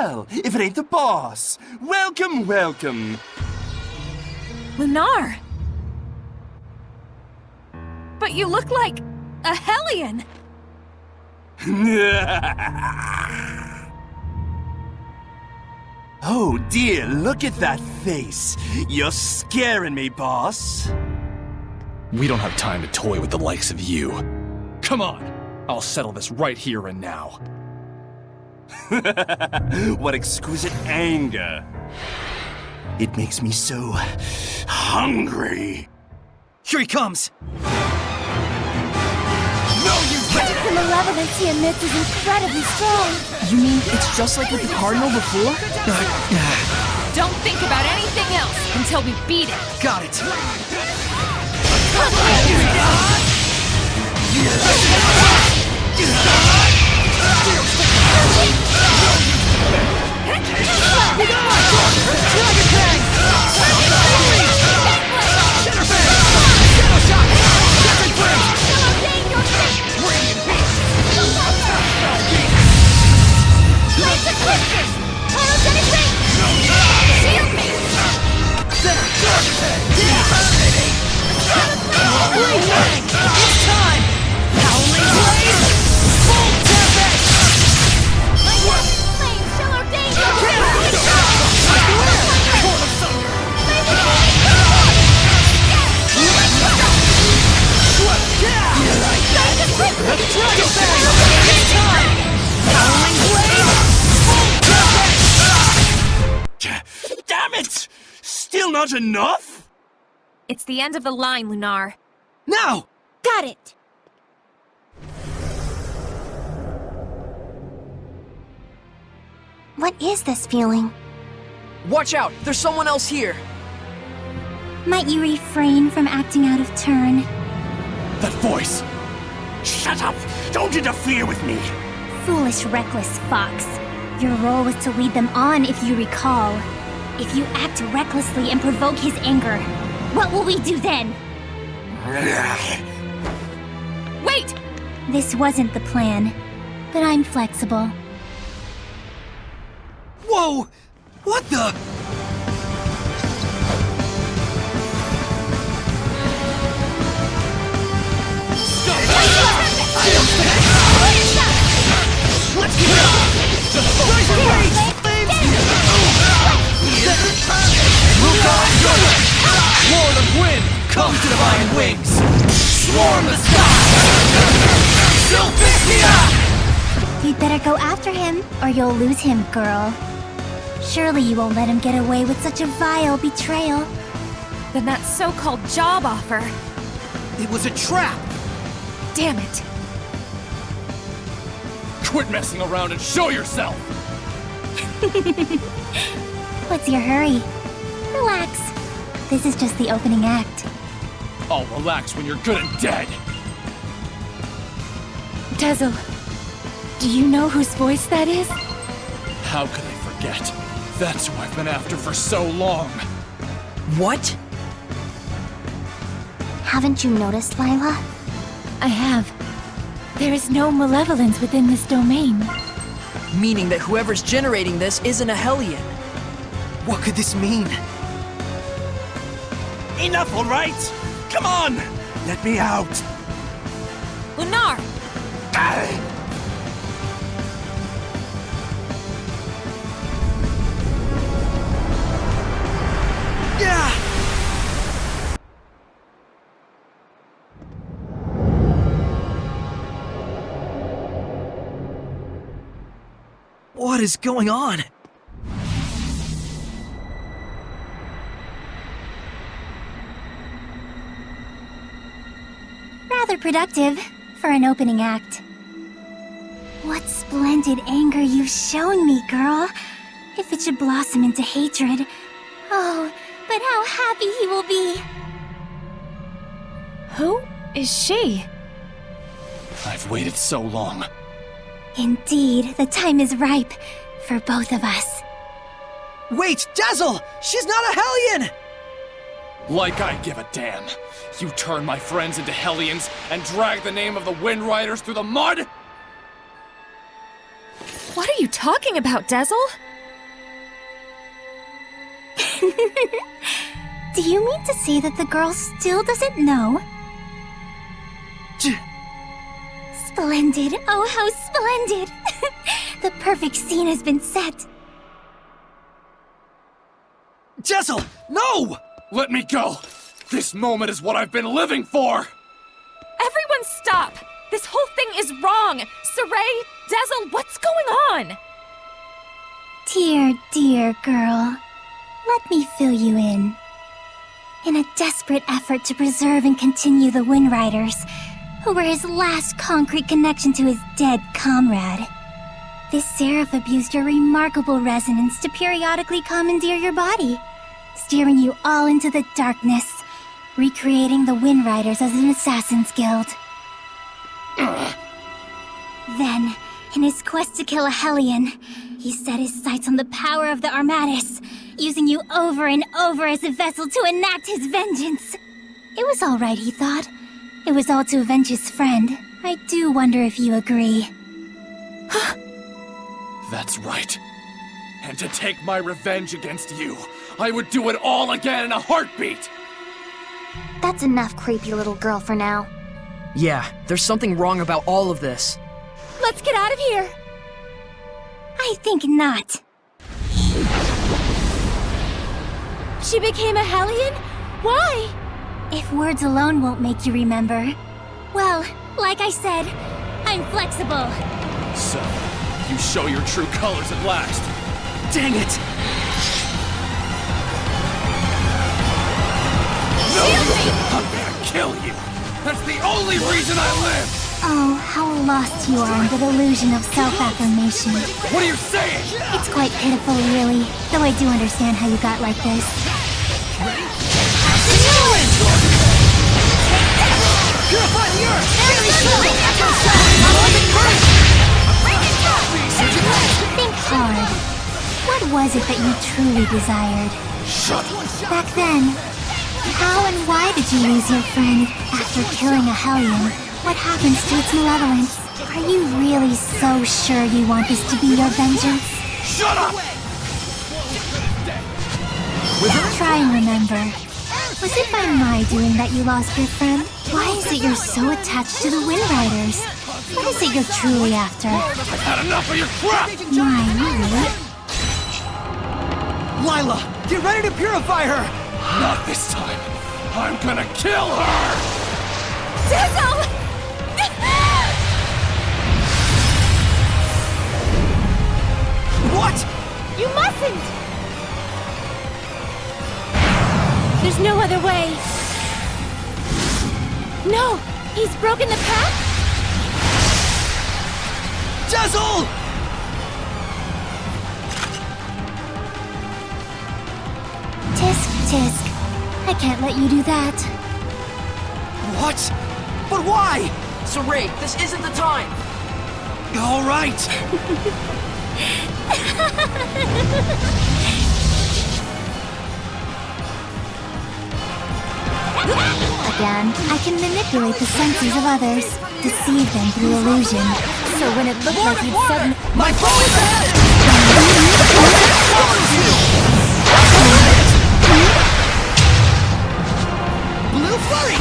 Well, if it ain't the boss. Welcome, welcome. Lunar! But you look like a Hellion! Oh dear, look at that face. You're scaring me, boss. We don't have time to toy with the likes of you. Come on, I'll settle this right here and now. What exquisite anger. It makes me so hungry. Here he comes! The malevolence he emits is incredibly strong. You mean it's just like with the Cardinal before? Don't think about anything else until we beat it! Got it. Damn it! Still not enough? It's the end of the line, Lunar. Now! Got it. What is this feeling? Watch out! There's someone else here! Might you refrain from acting out of turn? That voice! Shut up! Don't interfere with me! Foolish, reckless fox. Your role was to lead them on, if you recall. If you act recklessly and provoke his anger, what will we do then? Wait! This wasn't the plan, but I'm flexible. Whoa! What the? Let's get it! Lord of Wind, come to divine wings! Swarm the sky! Zestiria! You'd better go after him, or you'll lose him, girl. Surely you won't let him get away with such a vile betrayal. Then that so-called job offer. It was a trap! Damn it. Quit messing around and show yourself! What's your hurry? Relax. This is just the opening act. I'll relax when you're good and dead! Dezel, do you know whose voice that is? How could I forget? That's who I've been after for so long! What? Haven't you noticed, Lila? I have. There is no malevolence within this domain. Meaning that whoever's generating this isn't a Hellion. What could this mean? Enough, all right? Come on! Let me out! Lunar! Yeah! What is going on? Rather productive for an opening act. What splendid anger you've shown me, girl. If it should blossom into hatred. Oh, but how happy he will be. Who is she? I've waited so long. Indeed, the time is ripe for both of us. Wait, Dezel! She's not a Hellion! Like I give a damn. You turn my friends into Hellions and drag the name of the Wind Riders through the mud? What are you talking about, Dezel? Do you mean to say that the girl still doesn't know? Splendid! Oh, how splendid! The perfect scene has been set. Dezel, no! Let me go! This moment is what I've been living for! Everyone stop! This whole thing is wrong! Saray, Dezel, what's going on? Dear, dear girl. Let me fill you in. In a desperate effort to preserve and continue the Wind Riders, who were his last concrete connection to his dead comrade, this seraph abused your remarkable resonance to periodically commandeer your body, steering you all into the darkness, recreating the Wind Riders as an assassin's guild. Then, in his quest to kill a Hellion, he set his sights on the power of the Armatis, using you over and over as a vessel to enact his vengeance. It was all right, he thought. It was all to avenge his friend. I do wonder if you agree. That's right. And to take my revenge against you, I would do it all again in a heartbeat! That's enough, creepy little girl, for now. Yeah, there's something wrong about all of this. Let's get out of here! I think not. She became a Hellion? Why? If words alone won't make you remember, well, like I said, I'm flexible. So, you show your true colors at last. Dang it! No! I'm gonna kill you! That's the only reason I live! Oh, how lost you are in the delusion of self-affirmation. What are you saying? It's quite pitiful, really, though I do understand how you got like this. Purify the earth! Think hard. What was it that you truly desired? Shut up! Back then, how and why did you lose your friend after killing a Hellion? What happens to its malevolence? Are you really so sure you want this to be your vengeance? Shut up! Try and remember. Was it by my doing that you lost your friend? Why is it you're so attached to the Wind Riders? What is it you're truly after? I've had enough of your crap! My, really? Lila, get ready to purify her! Not this time! I'm gonna kill her! Dezel! What? You mustn't! There's no other way. No! He's broken the pact? Dezel! Tisk, tisk. I can't let you do that. What? But why? Saray, this isn't the time! All right. Again, I can manipulate the senses of others, deceive them through illusion. So when it looked like you'd suddenly... My bow is ahead! Blue flurry!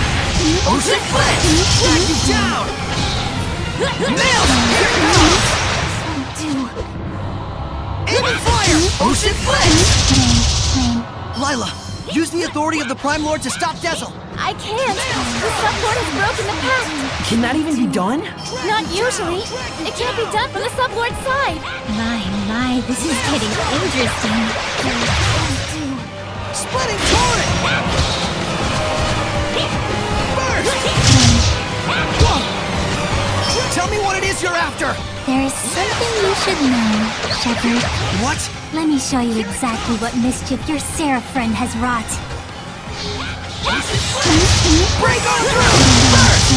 Ocean flip! Drag you down! Nails! Here it comes! Aiming fire! Ocean flip! Lame. Lila, use the authority of the Prime Lord to stop Dezel! I can't! The Sublord has broken the pact! Can that even be done? Not usually! It can't be done from the Sublord's side! My, this is getting interesting. Splitting torrent! Burst! Tell me what it is you're after! There is something you should know, Shepard. What? Let me show you exactly what mischief your Seraph friend has wrought. Break on through! Burst!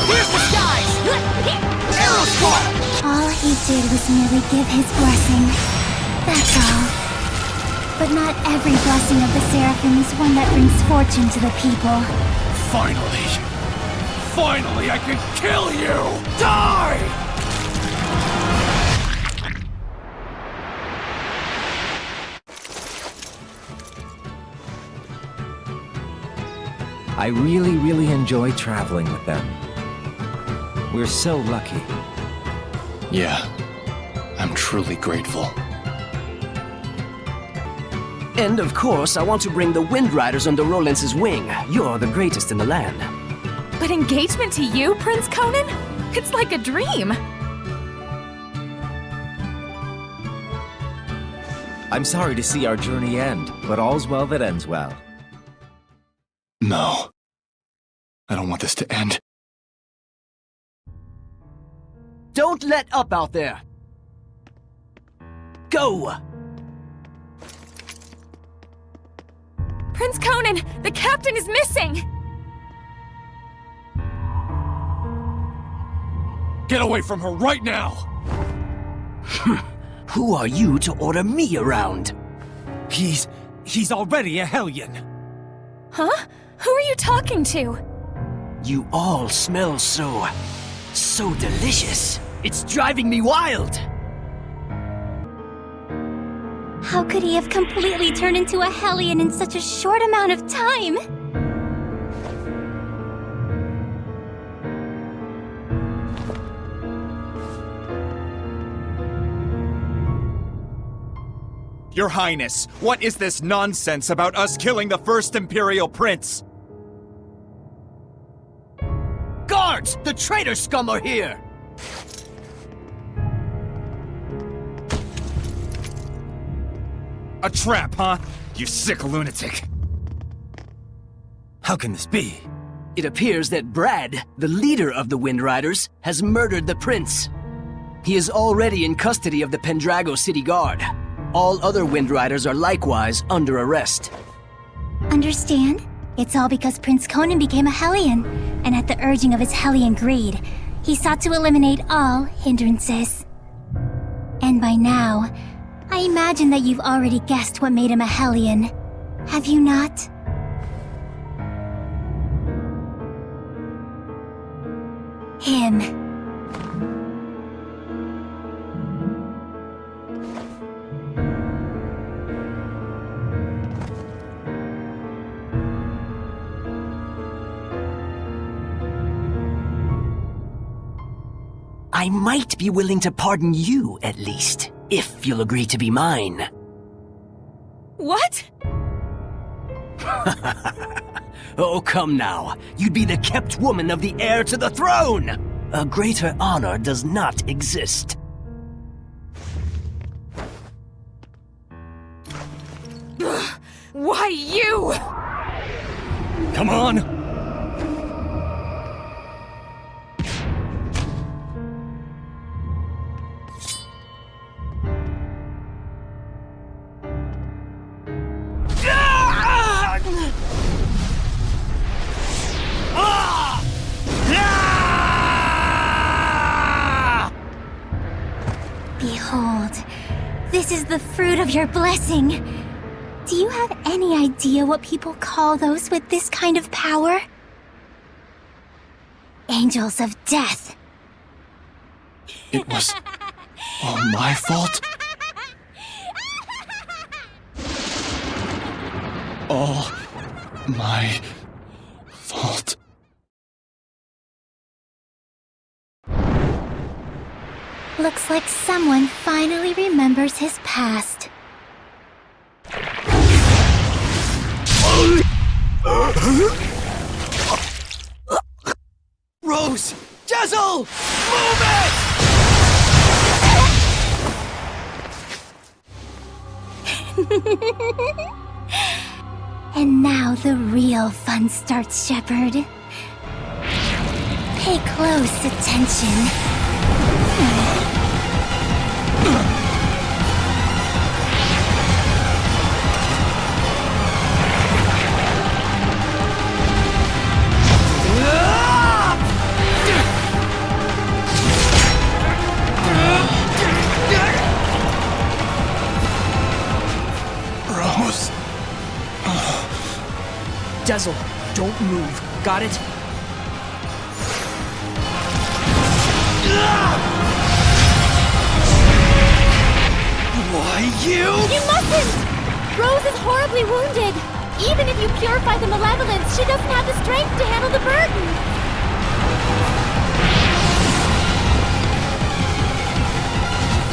Here's the skies! Arrow squad! All he did was merely give his blessing. That's all. But not every blessing of the Seraphim is one that brings fortune to the people. Finally! Finally, I can kill you! Die! I really enjoy traveling with them. We're so lucky. Yeah, I'm truly grateful. And of course, I want to bring the Wind Riders under Rollins' wing. You're the greatest in the land. But engagement to you, Prince Conan? It's like a dream. I'm sorry to see our journey end, but all's well that ends well. No. I don't want this to end. Don't let up out there! Go! Prince Conan, the captain is missing! Get away from her right now! Who are you to order me around? He's already a Hellion. Huh? Who are you talking to? You all smell so delicious. It's driving me wild! How could he have completely turned into a Hellion in such a short amount of time? Your Highness, what is this nonsense about us killing the first Imperial Prince? Guards! The traitor scum are here! A trap, huh? You sick lunatic. How can this be? It appears that Brad, the leader of the Wind Riders, has murdered the prince. He is already in custody of the Pendrago City Guard. All other Wind Riders are likewise under arrest. Understand? It's all because Prince Conan became a Hellion, and at the urging of his Hellion greed, he sought to eliminate all hindrances. And by now, I imagine that you've already guessed what made him a Hellion. Have you not? Him. I might be willing to pardon you, at least, if you'll agree to be mine. What? Oh, come now. You'd be the kept woman of the heir to the throne! A greater honor does not exist. Why you? Come on! Behold, this is the fruit of your blessing. Do you have any idea what people call those with this kind of power? Angels of death. It was all my fault? All my fault. Looks like someone finally remembers his past. Rose! Dezel! Move it! And now the real fun starts, Shepard. Pay close attention. Rose. Dezel, don't move. Got it? Why, you? You mustn't! Rose is horribly wounded. Even if you purify the malevolence, she doesn't have the strength to handle the burden.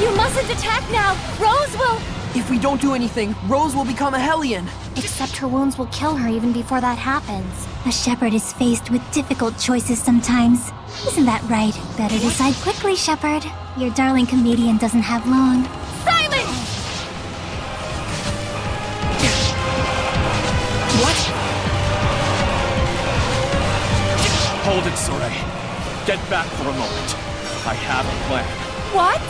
You mustn't attack now. Rose will... If we don't do anything, Rose will become a Hellion. Except her wounds will kill her even before that happens. A shepherd is faced with difficult choices sometimes. Isn't that right? Better decide quickly, shepherd. Your darling comedian doesn't have long. Silence! What? Hold it, Soray. Get back for a moment. I have a plan. What?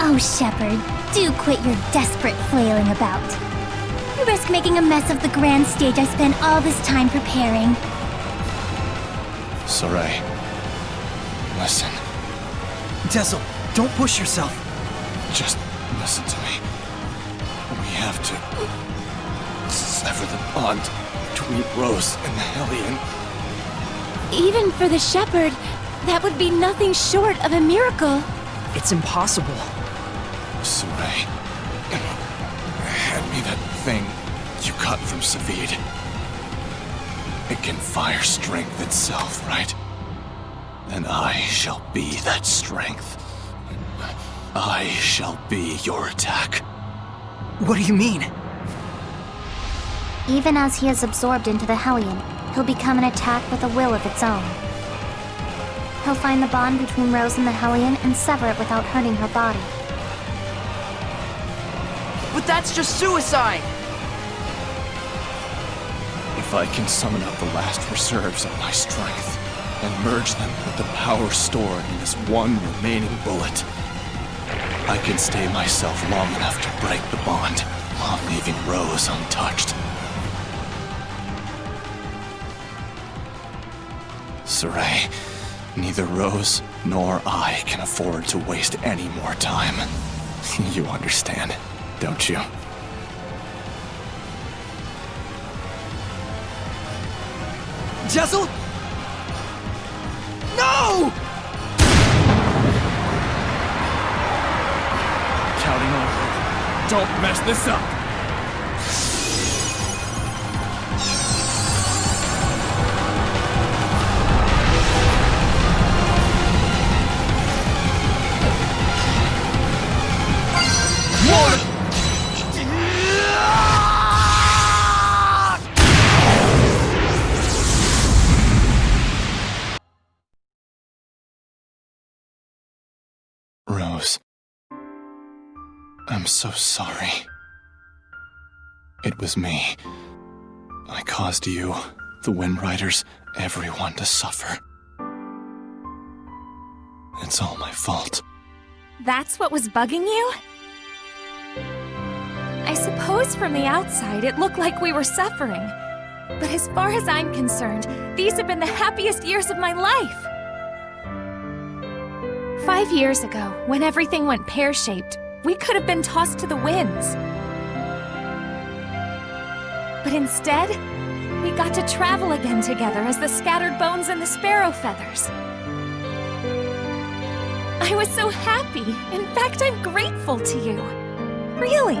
Oh, shepherd, do quit your desperate flailing about. You risk making a mess of the grand stage I spent all this time preparing. Soray, listen. Dezel, don't push yourself. Just listen to me. We have to sever the bond between Rose and the Hellion. Even for the shepherd, that would be nothing short of a miracle. It's impossible. Soray, hand me that thing you got from Savid. It can fire strength itself, right? Then I shall be that strength. I shall be your attack. What do you mean? Even as he is absorbed into the Hellion, he'll become an attack with a will of its own. He'll find the bond between Rose and the Hellion and sever it without hurting her body. But that's just suicide! If I can summon up the last reserves of my strength and merge them with the power stored in this one remaining bullet, I can stay myself long enough to break the bond while leaving Rose untouched. Soray, neither Rose nor I can afford to waste any more time. You understand, don't you? Dezel? No! Counting on you. Don't mess this up! Rose, I'm so sorry. It was me. I caused you, the Wind Riders, everyone to suffer. It's all my fault. That's what was bugging you? I suppose from the outside it looked like we were suffering. But as far as I'm concerned, these have been the happiest years of my life. 5 years ago, when everything went pear-shaped, we could have been tossed to the winds. But instead, we got to travel again together as the scattered bones and the sparrow feathers. I was so happy. In fact, I'm grateful to you. Really.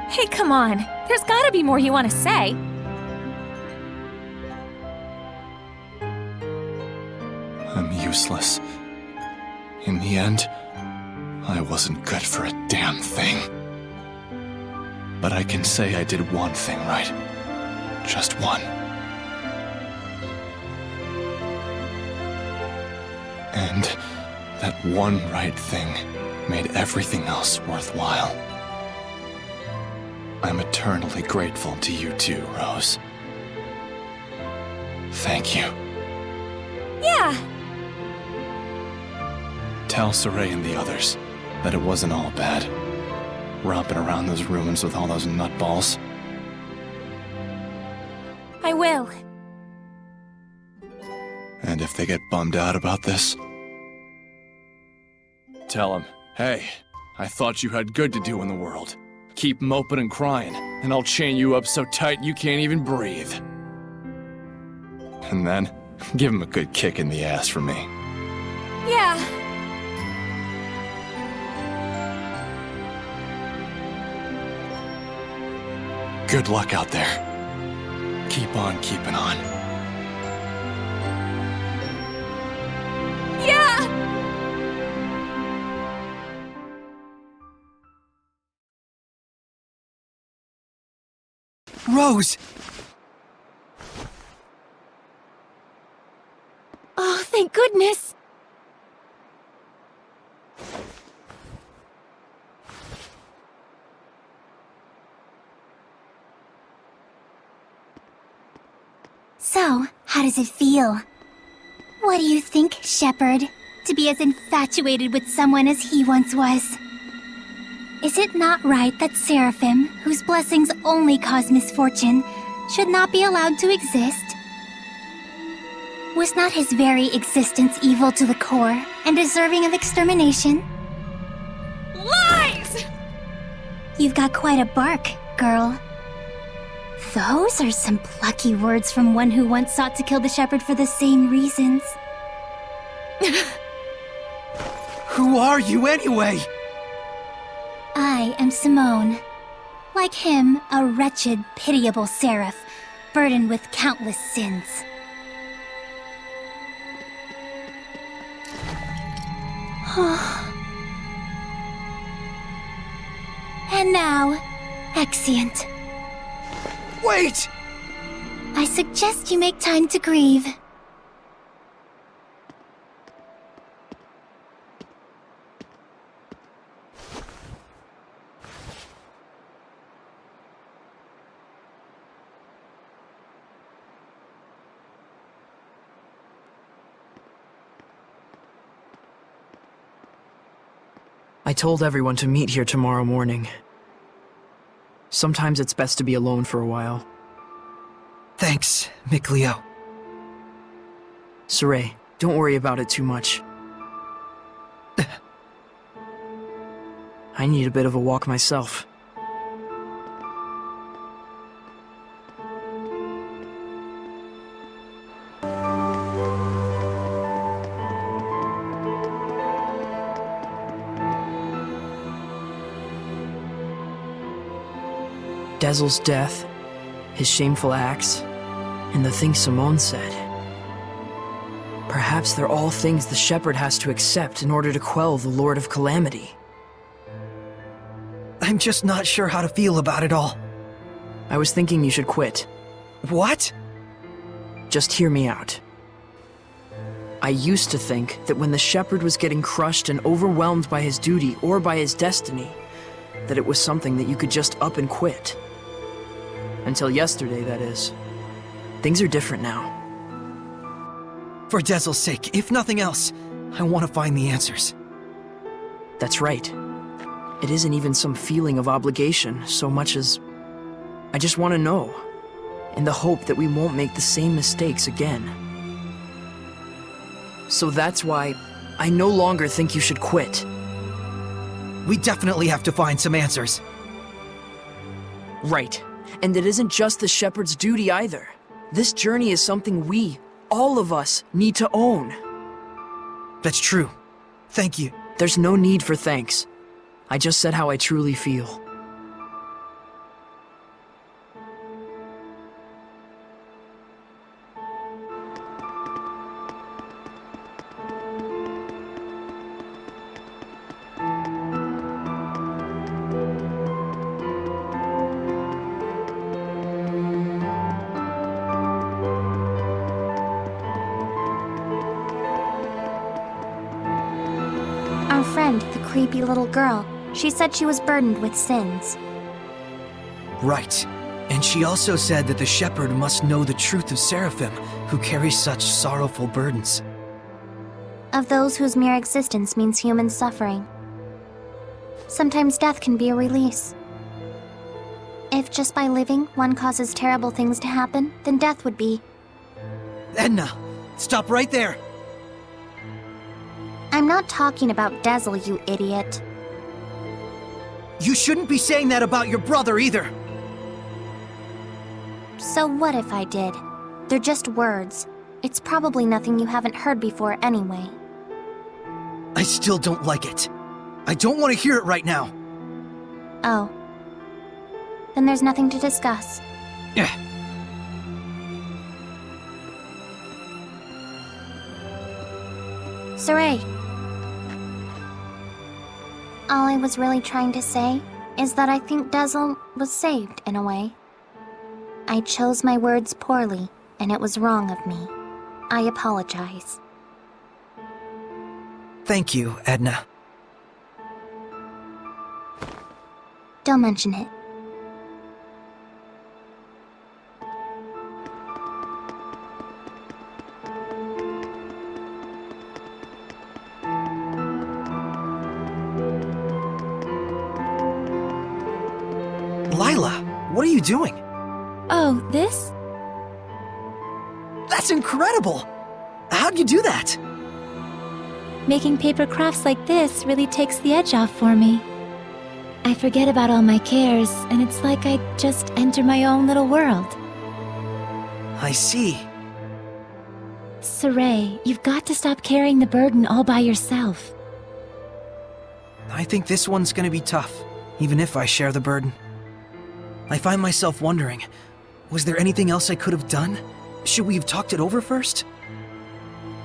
Hey, come on. There's gotta be more you want to say. I'm useless. In the end, I wasn't good for a damn thing. But I can say I did one thing right. Just one. And that one right thing made everything else worthwhile. I'm eternally grateful to you too, Rose. Thank you. Yeah. Tell Soray and the others that it wasn't all bad. Romping around those ruins with all those nutballs. I will. And if they get bummed out about this, tell them, hey, I thought you had good to do in the world. Keep moping and crying. and I'll chain you up so tight you can't even breathe. And then, give him a good kick in the ass for me. Yeah. Good luck out there. Keep on keeping on. Yeah! Rose! Oh, thank goodness! So, how does it feel? What do you think, Shepherd? To be as infatuated with someone as he once was? Is it not right that Seraphim, whose blessings only cause misfortune, should not be allowed to exist? Was not his very existence evil to the core and deserving of extermination? Lies! You've got quite a bark, girl. Those are some plucky words from one who once sought to kill the Shepherd for the same reasons. Who are you anyway? I am Simone. Like him, a wretched, pitiable seraph, burdened with countless sins. And now, Exeunt. Wait! I suggest you make time to grieve. I told everyone to meet here tomorrow morning. Sometimes it's best to be alone for a while. Thanks, Mikleo. Saray, don't worry about it too much. I need a bit of a walk myself. Dezel's death, his shameful acts, and the things Simone said. Perhaps they're all things the Shepherd has to accept in order to quell the Lord of Calamity. I'm just not sure how to feel about it all. I was thinking you should quit. What? Just hear me out. I used to think that when the Shepherd was getting crushed and overwhelmed by his duty or by his destiny, that it was something that you could just up and quit. Until yesterday, that is. Things are different now. For Dezel's sake, if nothing else, I want to find the answers. That's right. It isn't even some feeling of obligation so much as I just want to know, in the hope that we won't make the same mistakes again. So that's why I no longer think you should quit. We definitely have to find some answers. Right. And it isn't just the Shepherd's duty either. This journey is something we, all of us, need to own. That's true. Thank you. There's no need for thanks. I just said how I truly feel. Our friend, the creepy little girl, she said she was burdened with sins. Right. And she also said that the Shepherd must know the truth of Seraphim, who carry such sorrowful burdens. Of those whose mere existence means human suffering. Sometimes death can be a release. If just by living one causes terrible things to happen, then death would be. Edna, stop right there! I'm not talking about Dezel, you idiot. You shouldn't be saying that about your brother either! So what if I did? They're just words. It's probably nothing you haven't heard before anyway. I still don't like it. I don't want to hear it right now. Oh. Then there's nothing to discuss. Yeah. Saray. All I was really trying to say is that I think Dezel was saved in a way. I chose my words poorly, and it was wrong of me. I apologize. Thank you, Edna. Don't mention it. Lila, what are you doing? Oh, this? That's incredible! How'd you do that? Making paper crafts like this really takes the edge off for me. I forget about all my cares, and it's like I just enter my own little world. I see. Saray, you've got to stop carrying the burden all by yourself. I think this one's gonna be tough, even if I share the burden. I find myself wondering, was there anything else I could have done? Should we have talked it over first?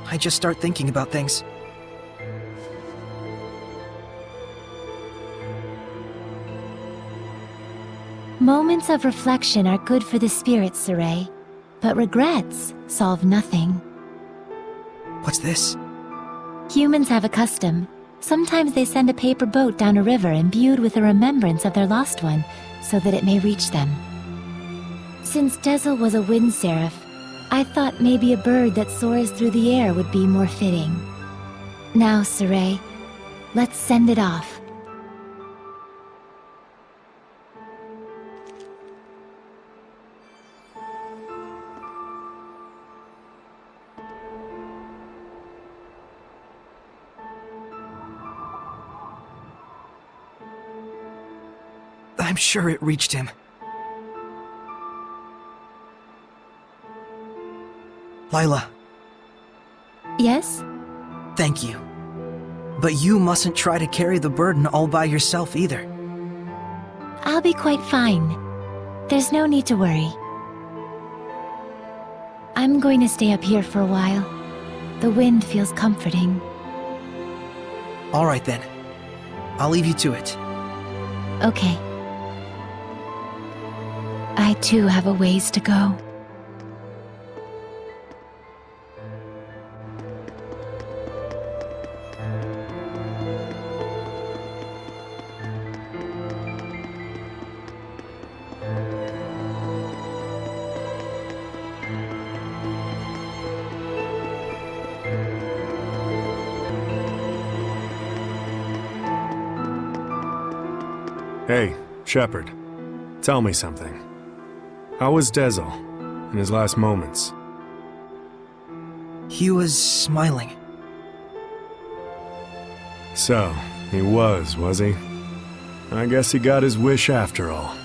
I just start thinking about things. Moments of reflection are good for the spirit, Saray, but regrets solve nothing. What's this? Humans have a custom. Sometimes they send a paper boat down a river imbued with a remembrance of their lost one, so that it may reach them. Since Dezel was a wind seraph, I thought maybe a bird that soars through the air would be more fitting. Now, Saray, let's send it off. I'm sure it reached him. Lila. Yes? Thank you. But you mustn't try to carry the burden all by yourself either. I'll be quite fine. There's no need to worry. I'm going to stay up here for a while. The wind feels comforting. All right then. I'll leave you to it. Okay. I too have a ways to go. Hey, Shepard. Tell me something. How was Dezel in his last moments? He was smiling. So, he was he? I guess he got his wish after all.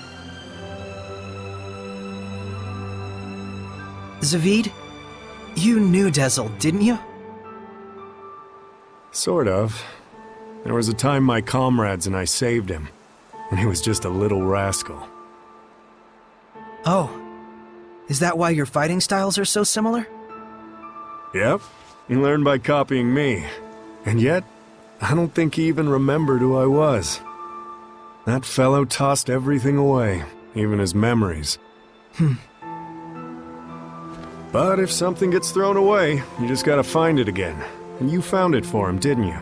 Zaveid, you knew Dezel, didn't you? Sort of. There was a time my comrades and I saved him, and he was just a little rascal. Oh. Is that why your fighting styles are so similar? Yep. He learned by copying me. And yet, I don't think he even remembered who I was. That fellow tossed everything away, even his memories. But if something gets thrown away, you just gotta find it again. And you found it for him, didn't you?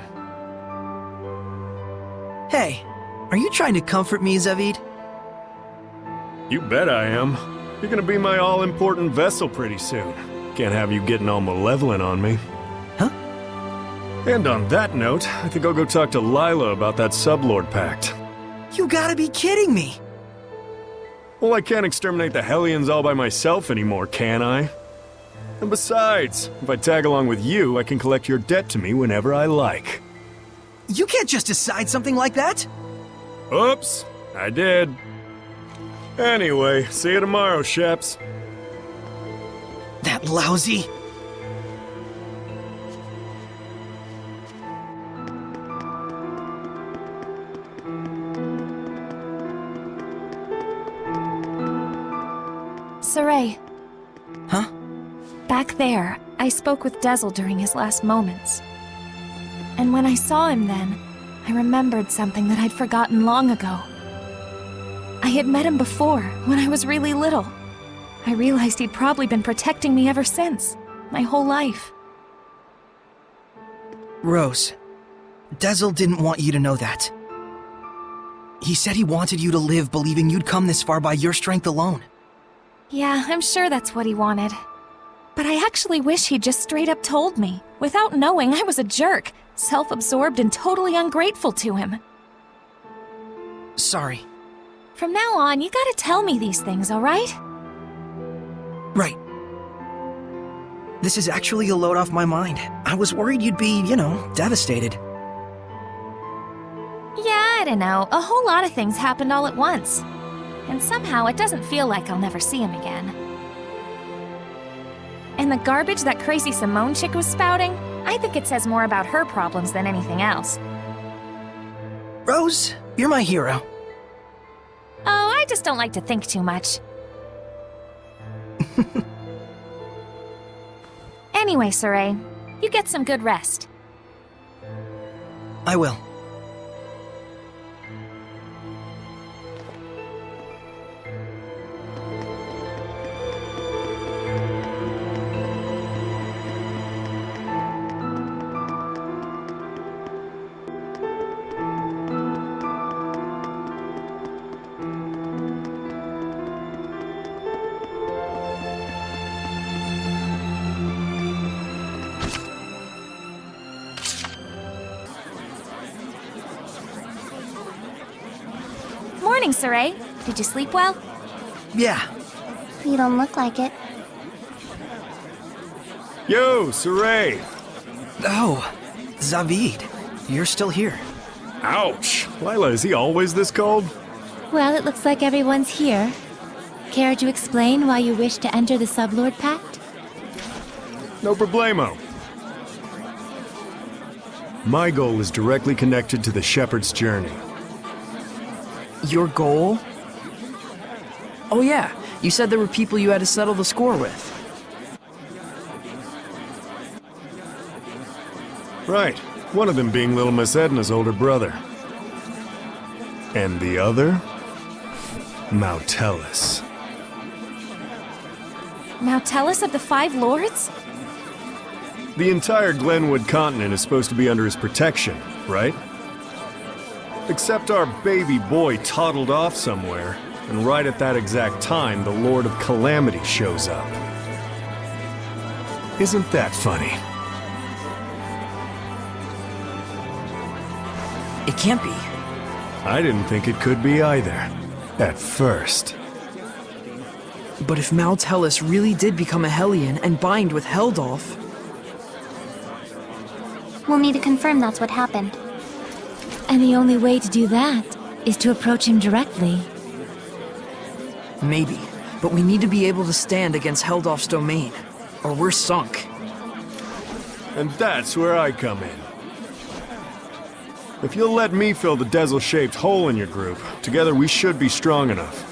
Hey, are you trying to comfort me, Zaveid? You bet I am. You're gonna be my all-important vessel pretty soon. Can't have you getting all malevolent on me. Huh? And on that note, I think I'll go talk to Lila about that Sublord Pact. You gotta be kidding me! Well, I can't exterminate the Hellions all by myself anymore, can I? And besides, if I tag along with you, I can collect your debt to me whenever I like. You can't just decide something like that! Oops, I did. Anyway, see you tomorrow, Sheps. that lousy? Saray. Huh? Back there, I spoke with Dezel during his last moments. And when I saw him then, I remembered something that I'd forgotten long ago. I had met him before, when I was really little. I realized he'd probably been protecting me ever since, my whole life. Rose, Dezel didn't want you to know that. He said he wanted you to live believing you'd come this far by your strength alone. Yeah, I'm sure that's what he wanted. But I actually wish he'd just straight up told me, without knowing I was a jerk, self-absorbed and totally ungrateful to him. Sorry. From now on, you gotta tell me these things, alright? Right. This is actually a load off my mind. I was worried you'd be, devastated. Yeah, I don't know. A whole lot of things happened all at once. And somehow it doesn't feel like I'll never see him again. And the garbage that crazy Simone chick was spouting, I think it says more about her problems than anything else. Rose, you're my hero. Oh, I just don't like to think too much. Anyway, Saray, you get some good rest. I will. Morning, Saray. Did you sleep well? Yeah. You don't look like it. Yo, Saray! Oh, Zavid, you're still here. Ouch! Lila, is he always this cold? Well, it looks like everyone's here. Care to explain why you wish to enter the Sublord Pact? No problemo. My goal is directly connected to the Shepherd's journey. Your goal? Oh yeah, you said there were people you had to settle the score with. Right. One of them being little Miss Edna's older brother. And the other? Mautellus. Mautellus of the Five Lords? The entire Glenwood continent is supposed to be under his protection, right? Except our baby boy toddled off somewhere, and right at that exact time, the Lord of Calamity shows up. Isn't that funny? It can't be. I didn't think it could be either. At first. But if Mautellus really did become a Hellion and bind with Heldolf... We'll need to confirm that's what happened. And the only way to do that is to approach him directly. Maybe, but we need to be able to stand against Heldolf's domain, or we're sunk. And that's where I come in. If you'll let me fill the Dezel-shaped hole in your group, together we should be strong enough.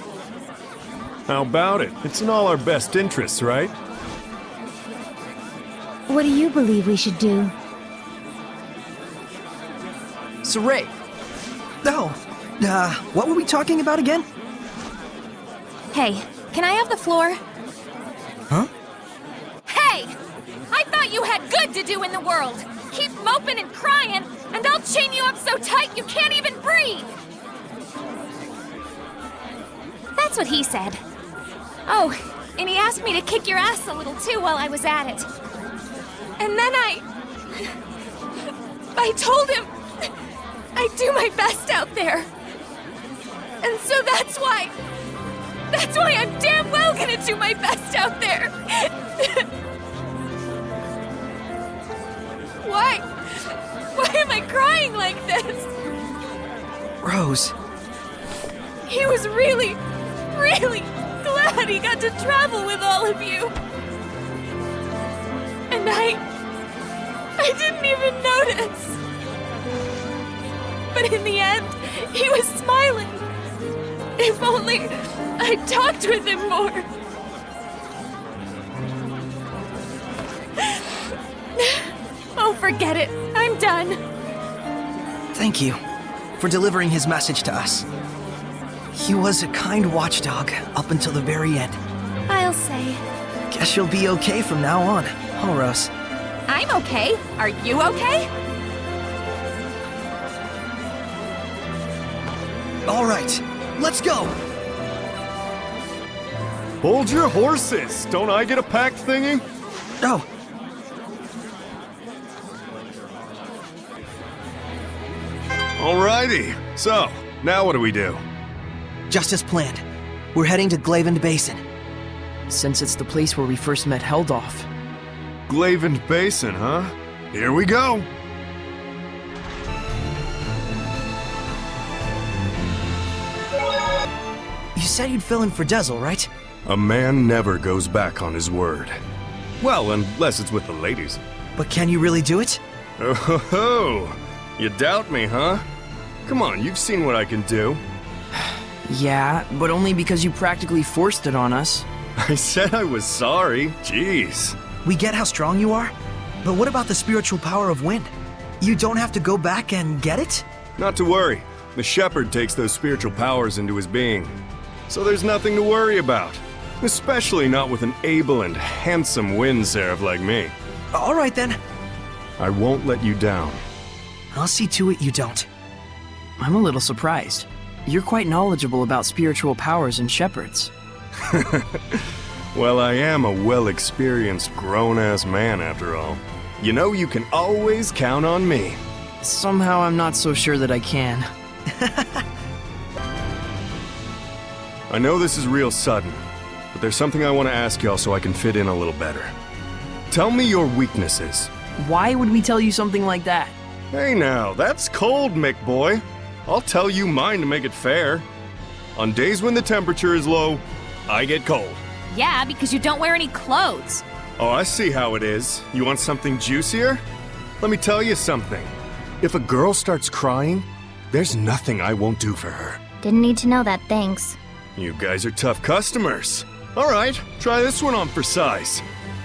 How about it? It's in all our best interests, right? What do you believe we should do? Saray. Oh, what were we talking about again? Hey, can I have the floor? Huh? Hey! I thought you had good to do in the world! Keep moping and crying, and I'll chain you up so tight you can't even breathe! That's what he said. Oh, and he asked me to kick your ass a little too while I was at it. And then I told him I'd do my best out there. And so that's why I'm damn well gonna do my best out there. Why am I crying like this? Rose. He was really glad he got to travel with all of you. and I didn't even notice. But in the end, he was smiling. If only I'd talked with him more. Oh, forget it. I'm done. Thank you for delivering his message to us. He was a kind watchdog up until the very end. I'll say. Guess you'll be okay from now on, huh, Rose? I'm okay. Are you okay? All right, let's go! Hold your horses! Don't I get a pack thingy? Oh, Alrighty. So, now what do we do? just as planned. We're heading to Glavend Basin. Since it's the place where we first met Heldolf. Glavend Basin, huh? Here we go! You said you'd fill in for Dezel, right? A man never goes back on his word. Well, unless it's with the ladies. But can you really do it? Oh ho ho! You doubt me, huh? Come on, you've seen what I can do. Yeah, but only because you practically forced it on us. I said I was sorry. Jeez. We get how strong you are, but what about the spiritual power of wind? You don't have to go back and get it? Not to worry. The shepherd takes those spiritual powers into his being. So there's nothing to worry about. Especially not with an able and handsome wind seraph like me. All right then. I won't let you down. I'll see to it you don't. I'm a little surprised. You're quite knowledgeable about spiritual powers and shepherds. Well, I am a well-experienced grown-ass man after all. You know you can always count on me. Somehow I'm not so sure that I can. I know this is real sudden, but there's something I want to ask y'all so I can fit in a little better. Tell me your weaknesses. Why would we tell you something like that? Hey now, that's cold, Mick boy. I'll tell you mine to make it fair. On days when the temperature is low, I get cold. Yeah, because you don't wear any clothes. Oh, I see how it is. You want something juicier? Let me tell you something. If a girl starts crying, there's nothing I won't do for her. Didn't need to know that, thanks. You guys are tough customers. All right, try this one on for size.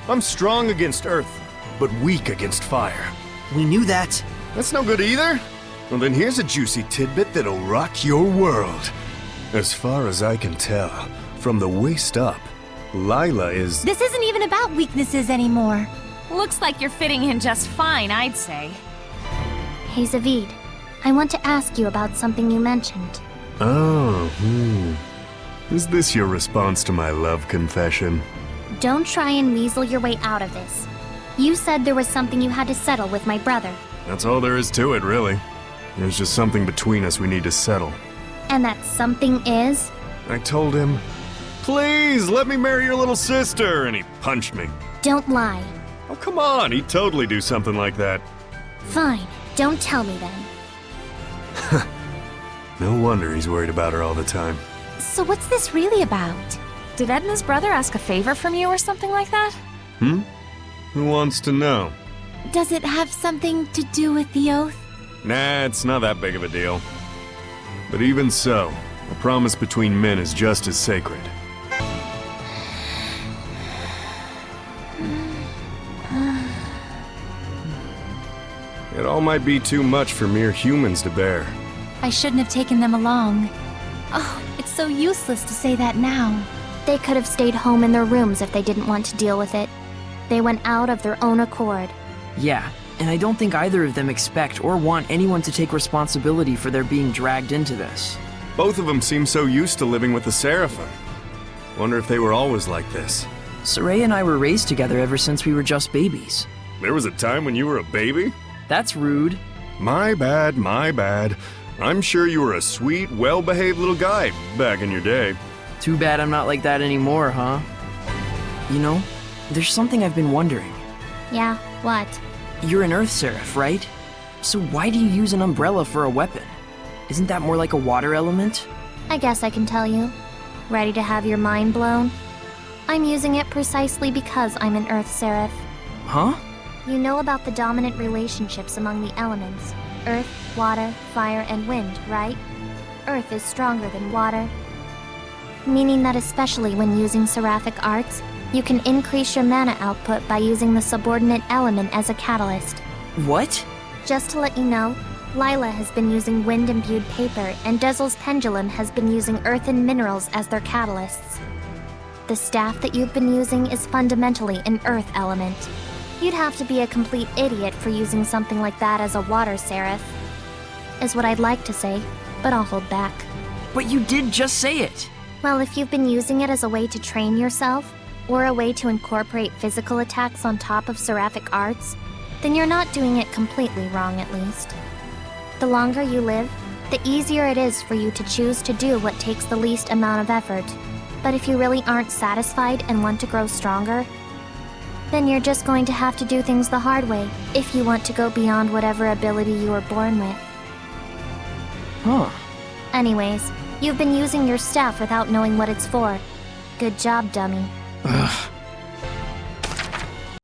I'm strong against earth, but weak against fire. We knew that. That's no good either. Well, then here's a juicy tidbit that'll rock your world. As far as I can tell, from the waist up, Lila is... This isn't even about weaknesses anymore. Looks like you're fitting in just fine, I'd say. Hey, Zavid. I want to ask you about something you mentioned. Oh, Is this your response to my love confession? Don't try and weasel your way out of this. You said there was something you had to settle with my brother. That's all there is to it, really. There's just something between us we need to settle. And that something is? I told him, please let me marry your little sister, and he punched me. Don't lie. Oh, come on, he'd totally do something like that. Fine, don't tell me then. No wonder he's worried about her all the time. So what's this really about? Did Edna's brother ask a favor from you or something like that? Who wants to know? Does it have something to do with the oath? Nah, it's not that big of a deal. But even so, a promise between men is just as sacred. It all might be too much for mere humans to bear. I shouldn't have taken them along. Oh, it's so useless to say that now. They could have stayed home in their rooms if they didn't want to deal with it. They went out of their own accord. Yeah, and I don't think either of them expect or want anyone to take responsibility for their being dragged into this. Both of them seem so used to living with the Seraphim. Wonder if they were always like this. Saray and I were raised together ever since we were just babies. There was a time when you were a baby? That's rude. My bad, my bad. I'm sure you were a sweet, well-behaved little guy back in your day. Too bad I'm not like that anymore, huh? You know, there's something I've been wondering. Yeah, what? You're an Earth Seraph, right? So why do you use an umbrella for a weapon? Isn't that more like a water element? I guess I can tell you. Ready to have your mind blown? I'm using it precisely because I'm an Earth Seraph. Huh? You know about the dominant relationships among the elements: earth, water, fire, and wind, right? Earth is stronger than water, meaning that especially when using seraphic arts, you can increase your mana output by using the subordinate element as a catalyst. What? Just to let you know, Lila has been using wind-imbued paper, and Dezel's pendulum has been using earth and minerals as their catalysts. The staff that you've been using is fundamentally an earth element. You'd have to be a complete idiot for using something like that as a water seraph, is what I'd like to say, but I'll hold back. But you did just say it. Well, if you've been using it as a way to train yourself, or a way to incorporate physical attacks on top of seraphic arts, then you're not doing it completely wrong, at least. The longer you live, the easier it is for you to choose to do what takes the least amount of effort. But if you really aren't satisfied and want to grow stronger, then you're just going to have to do things the hard way if you want to go beyond whatever ability you were born with. Huh. Anyways, you've been using your staff without knowing what it's for. Good job, dummy. Ugh.